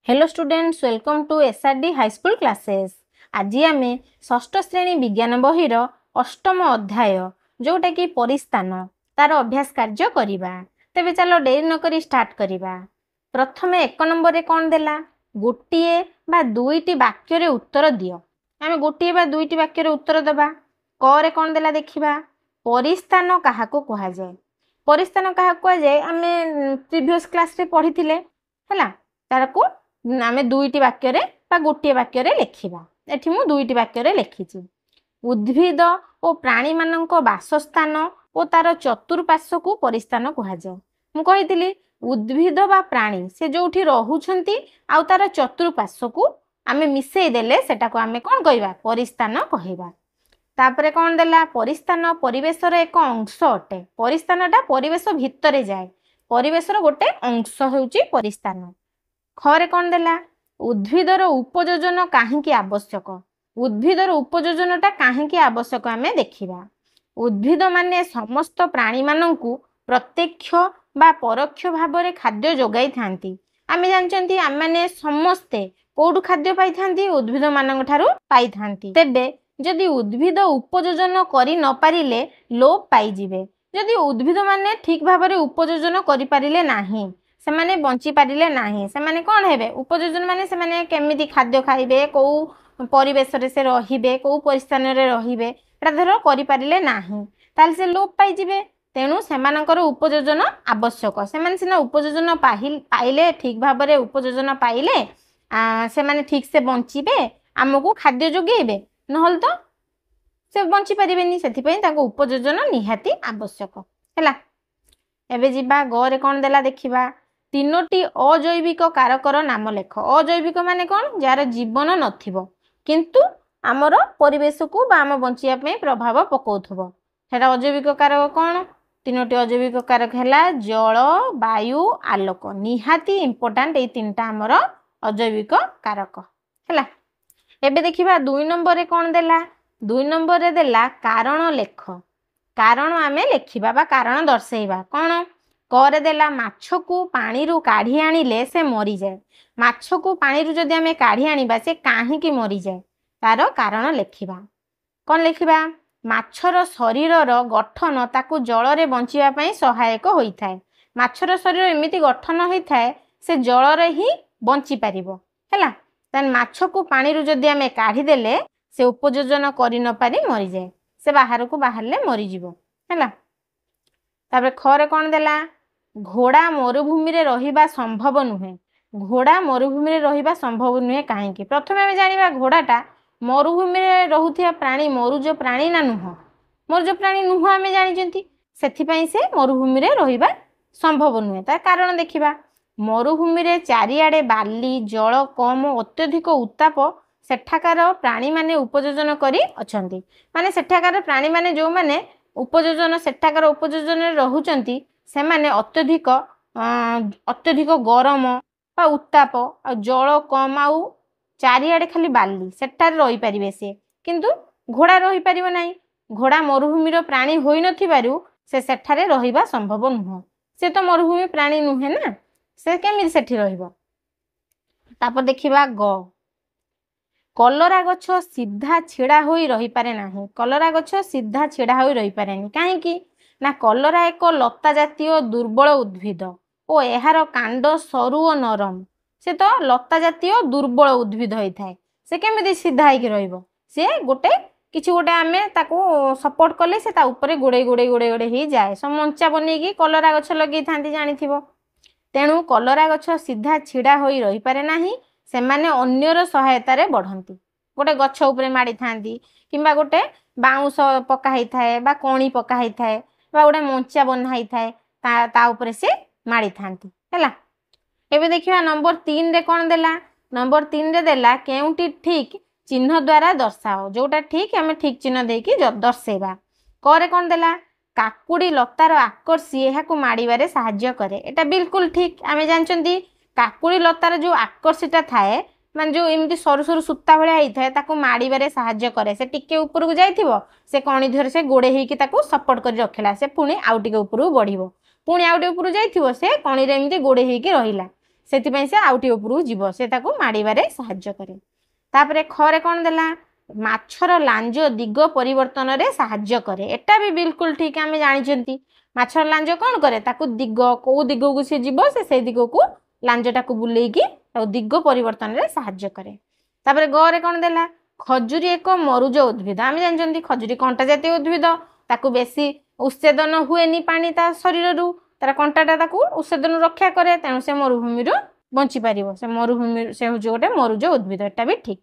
Hello students, welcome to SRD high school classes. आज आम षष्ठ श्रेणी विज्ञान बहीर अष्टम अध्याय जोटा कि परिस्थान तार अभ्यास कार्य करवा। तेबे चलो डेरी नक स्टार्ट करवा। प्रथम एक नंबर कौन देला, गोटे बा दुईटी वाक्य उत्तर दियो। आम गोटे बा दुईटी वाक्य उत्तर दबा। क कौन देला देखिबा, परिस्थान क्या कह जाए। परिस्थान क्या कह जाए आम प्रीवियस क्लास रे पढ़ी थिले हैला। तार को आम दुईटी वाक्य बा गोटे वाक्य लिखा। एठी मु दुईटी वाक्य लिखी। उद्भिद और प्राणी मानक बासस्थान और तार चतुर्पार्श्व को परिस्थान कह जाए। मु कही उद्भिद बा प्राणी से जो रोचंती आ तार चतुर्पार्श्व को आम मिसई देले सेटा को आम कौन कहवा, परिस्थान कहवा। तापरे कौन देला, परिस्थान परिवेशर एक अंश अटे। परिस्थानटा परिवेश भितर जाए, परिवेशर गोटे अंश होउची परिस्थान। खरे कौन देला, उद्भिदर उपयोजन काहींकी आवश्यक। उद्भिदर उपयोजनटा काहींकी आवश्यक आमे देखिबा। उद्भिद माने समस्त प्राणी मानंकु प्रत्यक्ष बा परोक्ष भाव खाद्य जोगाई थांती। आमे जानचंती आम माने समस्ते कोडु खाद्य पाई थांती, उद्भिद मानंक ठारू पाई थांती। तेबे जदि उद्भिद उपयोजन करि न पारिले लोप पाई जिवे। जदि उद्भिद माने ठीक भाव उपयोजन करि पारिले नाही, से माने बंची पारिले नाही, से माने कौन हेबे, उपयोजन माने से माने केमिति खाद्य खाइबे, को परिवेश रे से रहिबे, को परिस्थान रे रहिबे, एटा धर करि पारिले नाही ताल से लोप पाई जिवे। तेणु सेमानकर उपयोजन आवश्यक। से माने सिना उपयोजन पाइले, ठीक भाव रे उपयोजन पाइले से माने ठीक से बंचीबे, आमको खाद्य जोगेइबे, नहल तो से बंची पारिबेनी। सेथिपई ताको उपयोजन निहाती आवश्यक हैला। एबे जिबा ग रे कोन देला देखिबा, तीनोटी अजैविक कारकर नाम लेख। अजैविक माने कौन, जार जीवन नथिबो किंतु आमर परिवेश को बा आम बंचिया पे प्रभाव पकाउथबो, हेटा अजैविक कारक कौन। तीनोटी अजैविक कारक हैला जल, वायु, आलोक। निहाती इंपोर्टेंट ए तीनटा आमर अजैविक कारक हैला। एबे देखिबा दुई नंबर रे कौन देला, दुई नंबर रे देला कारण लेख। कारण आमे लेखिबा बा कारण दर्शेइबा। कौन करे देला, माछ को पानी रू काढ़ी आनिले से मरी जाए। माछ को पानी रू जदि आमे काढ़ी आनिबा से काहींकी मरी जाए, तार कारण लेखिबा। कौन लेखिबा, माछर शरीरर गठन ताकू जल रे बंचिबा पई सहायक होइथाय। माछर शरीर एमिति गठन होइथाय से जल रे ही बंची पारिबो हैला। तन माछ को पानी रू जदि आमे काढ़ी देले से उपयोजन करि न पारि मरी जाए, से बाहर को बाहरले मरी जिवो हैला। तापर खरे कौन देला, घोड़ा मरुभूमि रे रहिबा संभव नुहे। घोड़ा मरुभूमि रे रहिबा संभव नुहे काहेकि। प्रथमे आमे जानिबा घोड़ाटा मरुभूमि रे रहुथिया प्राणी मरुज प्राणी ना नुह, मरुज प्राणी नुह आमे जानिचंती। सेथिपई से मरुभूमि रे रहिबा संभव नुहे। तार कारण देखिबा, मरुभूमि रे चारिआडे बाली, जल कम, अत्यधिक उत्ताप सेठाकार प्राणी माने उपयोजन करी अछंती। माने सेठाकार प्राणी माने जो माने उपयोजन सेठाकार उपयोजन रे रहुचंती, से माने अत्यधिक गरम बा उत्ताप आ जल कम आउ चारिआडे खाली बाली सेठारे रही पारिबे से, किंतु घोड़ा रही पारिबो नाही। घोड़ा मरुभूमिर प्राणी होई नथिबारु से सेठारे रहिबा संभव नुह। से तो मरुभूमि प्राणी नुहे ना, से केमिति सेठी रहिबो। तापर देखिबा ग, कलरा गछ सीधा छिड़ा होई रही पारे नाही। कलरा गछ सीधा छिड़ा होई रही पारेनी काहेकि ना, कलरा एक लता जातीय दुर्बल उद्भिद और एहार कांड सरू और नरम। से तो लता जातीय दुर्बल उद्भिद होता है, से केमिति सीधा होइकी रहिबो। से गोटे किछि गोटे आमे ताको सपोर्ट कले से ता ऊपर गोड़े गोड़े गोड़े गोड़े ही जाए। सब मंचा बनेकी कलरा गछ लगे थांती जानिथिबो। तेणु कलरा गछ सीधा छिड़ा होई रही पारे नाही, से माने अन्यर सहायता रे बढ़ंती। गोटे गछ ऊपर माड़ी थांती, किंबा गोटे बाउंस पका ही थाए बा कणी पका ही थाए बा गोटे मंचा बना ही थाए, ता ऊपर से माड़ी थांती हैला। एबे देखिबा नंबर 3 रे कोन देला, नंबर 3 रे देला केउटी ठीक चिन्ह द्वारा दर्शाओ। जोटा ठीक आमे ठीक चिन्ह देकी दर्शेबा। करे कोन देला, काकुड़ी लतार आकर्षी एहाकु माड़ीबारे साहाय्य करे। एटा बिल्कुल ठीक। आमे जानचंती काकुड़ी लतार जो आकर्षीटा थाए, मान जो एमती सरू सरू सूता भलिया ही थाए, ताकू माड़ीबारे साहाय्य करे। से टिके ऊपर को जाइथिबो, से कणी धर से गोड़े हेकी ताकू सपोर्ट करी रखिला, से पुणी आउ टिके ऊपर को बढ़िबो। पुणी आउ टिके ऊपर जाइथिबो, से कणी रे एमती गोड़े हेकी रहिला। ସେଥିପାଇଁ ସେ ଆଉଟି ଉପରକୁ ଯିବ, ସେ ତାକୁ ମାଡ଼ିବାରେ ସାହାଯ୍ୟ କରେ। ତାପରେ ଖରେ କ'ଣ ଦେଲା, ମାଛର ଲାଞ୍ଜ ଦିଗ ପରିବର୍ତ୍ତନରେ ସାହାଯ୍ୟ କରେ। ଏଟା ବି ବିଲକୁଲ ଠିକ, ଆମେ ଜାଣିଛନ୍ତି ମାଛର ଲାଞ୍ଜ କ'ଣ କରେ, ତାକୁ ଦିଗ କେଉଁ ଦିଗକୁ ସେ ଯିବ ସେ ସେଇ ଦିଗକୁ ଲାଞ୍ଜଟାକୁ ବୁଲେଇକି ତାକୁ ଦିଗ ପରିବର୍ତ୍ତନରେ ସାହାଯ୍ୟ କରେ। ତାପରେ ଗରେ କ'ଣ ଦେଲା, ଖଜୁରୀ ଏକ ମରୁଜ ଉଦ୍ଭିଦ। ଆମେ ଜାଣିଛନ୍ତି ଖଜୁରୀ କଣ୍ଟା ଜାତୀୟ ଉଦ୍ଭିଦ, ତାକୁ ବେଶୀ ଉତ୍ସେଦନ ହୁଏନି ପାଣି ତା ଶରୀରରୁ, ତାର କଣ୍ଟାଟା ତାକୁ ଉତ୍ସେଦନ ରକ୍ଷା କରେ, ତେଣୁ ସେ ମରୁଭୂମିରୁ ବଞ୍ଚିପାରିବ। ସେ ହେଉଛି ଗୋଟେ ମରୁଜ ଉଦ୍ଭିଦ, ଏଟା ବି ଠିକ।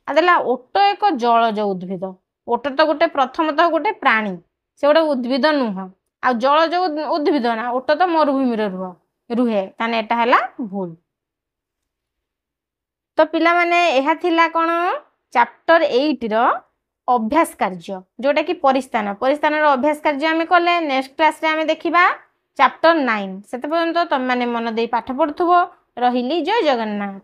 ଆଉ ଦେଲା ଓଟ ଏକ ଜଳଜ ଉଦ୍ଭିଦ। ଓଟ ତ ଗୋଟେ ପ୍ରଥମତଃ ଗୋଟେ ପ୍ରାଣୀ, ସେ ଗୋଟେ ଉଦ୍ଭିଦ ନୁହଁ। ଆଉ ଜଳଜ ଉଦ୍ଭିଦ ନା, ଓଟ ତ ମରୁଭୂମିରେ ରୁହେ, ତାହେଲେ ଏଟା ହେଲା ଭୁଲ। ତ ପିଲାମାନେ ଏହା ଥିଲା କ'ଣ, ଚାପ୍ଟର 8ର ଅଭ୍ୟାସ କାର୍ଯ୍ୟ, ଯୋଉଟା କି ପରିସ୍ଥାନର ଅଭ୍ୟାସ କାର୍ଯ୍ୟ ଆମେ କଲେ। ନେକ୍ସଟ କ୍ଲାସରେ ଆମେ ଦେଖିବା ଚାପ୍ଟର 9। ସେତେ ପର୍ଯ୍ୟନ୍ତ ତମେ ମାନେ ମନ ଦେଇ ପାଠ ପଢୁଥିବ। ରହିଲି, ଜୟ ଜଗନ୍ନାଥ।